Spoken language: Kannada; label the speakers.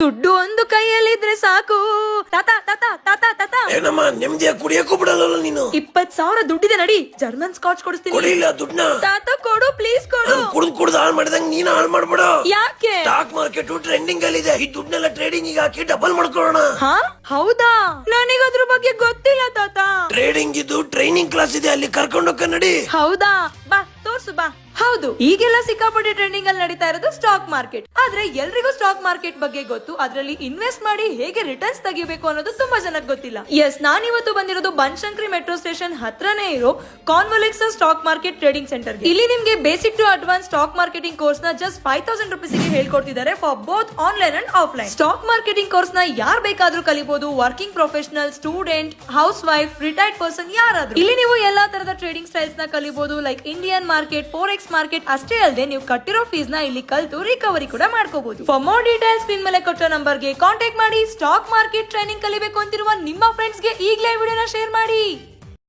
Speaker 1: ದುಡ್ಡು ಒಂದು ಕೈಯಲ್ಲಿದ್ರೆ ಸಾಕು. ತಾತ ತಾತ ತಾತ ತಾತ
Speaker 2: ಏನಮ್ಮ ನೆಮ್ಮದಿಯಾಗಿ ಕುಡಿಯಕ್ಕೂ ಬಿಡಲ್ಲ ನೀನು.
Speaker 1: 20,000 ದುಡ್ಡಿದೆ ನಡಿ, ಜರ್ಮನ್ ಸ್ಕಾಚ್ ಕೊಡಿಸ್ತೀನಿ.
Speaker 2: ಕೊಡಿಲ್ಲ ದುಡ್ಡನ್ನ.
Speaker 1: ತಾತ ಕೊಡು ಪ್ಲೀಸ್ ಕೊಡು.
Speaker 2: ಕುಡ್ದು ಹಾಳು ಮಾಡಿದಂಗ ನೀನ್ ಹಾಳು ಮಾಡ್ಬೇಡ.
Speaker 1: ಯಾಕೆ?
Speaker 2: ಸ್ಟಾಕ್ ಮಾರ್ಕೆಟ್ ಟ್ರೆಂಡಿಂಗ್ ಅಲ್ಲಿ ಇದೆ. ಈ ದುಡ್ಡನ್ನೆಲ್ಲ ಟ್ರೇಡಿಂಗ್ ಹಾಕಿ ಡಬಲ್ ಮಾಡ್ಕೊಳ್ಳೋಣ.
Speaker 1: ಹಾ ಹೌದಾ, ನನಗೆ ಅದ್ರ ಬಗ್ಗೆ ಗೊತ್ತಿಲ್ಲ ತಾತ.
Speaker 2: ಟ್ರೇಡಿಂಗ್ ಇದು ಟ್ರೈನಿಂಗ್ ಕ್ಲಾಸ್ ಇದೆ, ಅಲ್ಲಿ ಕರ್ಕೊಂಡೋಗ ನಡಿ.
Speaker 1: ಹೌದಾ, ಬಾ ತೋರ್ಸು ಬಾ. ಹೌದು, ಈಗೆಲ್ಲ ಸಿಕ್ಕಾಪಟ್ಟೆ ಟ್ರೆಂಡಿಂಗ್ ಅಲ್ಲಿ ನಡೀತಾ ಇರೋದು ಸ್ಟಾಕ್ ಮಾರ್ಕೆಟ್. ಆದ್ರೆ ಎಲ್ರಿಗೂ ಸ್ಟಾಕ್ ಮಾರ್ಕೆಟ್ ಬಗ್ಗೆ ಗೊತ್ತು, ಅದ್ರಲ್ಲಿ ಇನ್ವೆಸ್ಟ್ ಮಾಡಿ ಹೇಗೆ ರಿಟರ್ನ್ಸ್ ತೆಗಿಬೇಕು ಅನ್ನೋದು ತುಂಬಾ ಜನಕ್ಕೆ ಗೊತ್ತಿಲ್ಲ. ಎಸ್, ನಾನು ಇವತ್ತು ಬಂದಿರೋದು ಬನಶಂಕರಿ ಮೆಟ್ರೋ ಸ್ಟೇಷನ್ ಹತ್ರನೇ ಇರೋ complex stock market trading centre. ಇಲ್ಲಿ ನಿಮ್ಗೆ basic to advance stock marketing course ನ ಜಸ್ಟ್ 5,000 rupees ಗೆ ಹೇಳ್ಕೊಡ್ತಿದ್ದಾರೆ for both online and offline. Stock marketing course ನ ಯಾರು ಬೇಕಾದ್ರೂ ಕಲಿಬಹುದು, working professional, student, house wife, retired person ಯಾರಾದ್ರೂ. ಇಲ್ಲಿ ನೀವು ಎಲ್ಲಾ ತರದ ಟ್ರೇಡಿಂಗ್ ಸ್ಟೈಲ್ಸ್ ನ ಕಲಿಬಹುದು, like Indian market, forex market. ಅಷ್ಟೇ ಅಲ್ಲದೆ ನೀವು ಕಟ್ಟಿರೋ ಫೀಸ್ ನ ಇಲ್ಲಿ ಕಲಿತು ರಿಕವರಿ ಕೂಡ ಮಾಡ್ಕೋಬಹುದು. ಫಾರ್ ಮೋರ್ ಡೀಟೇಲ್ಸ್ ಸ್ಕ್ರೀನ್ ಮೇಲೆ ಕೊಟ್ಟ ನಂಬರ್ ಗೆ ಕಾಂಟ್ಯಾಕ್ಟ್ ಮಾಡಿ. ಸ್ಟಾಕ್ ಮಾರ್ಕೆಟ್ ಟ್ರೈನಿಂಗ್ ಕಲಿಬೇಕು ಅಂತಿರುವ ನಿಮ್ಮ ಫ್ರೆಂಡ್ಸ್ ಗೆ ಈಗಲೇ ವಿಡಿಯೋನ ಶೇರ್ ಮಾಡಿ.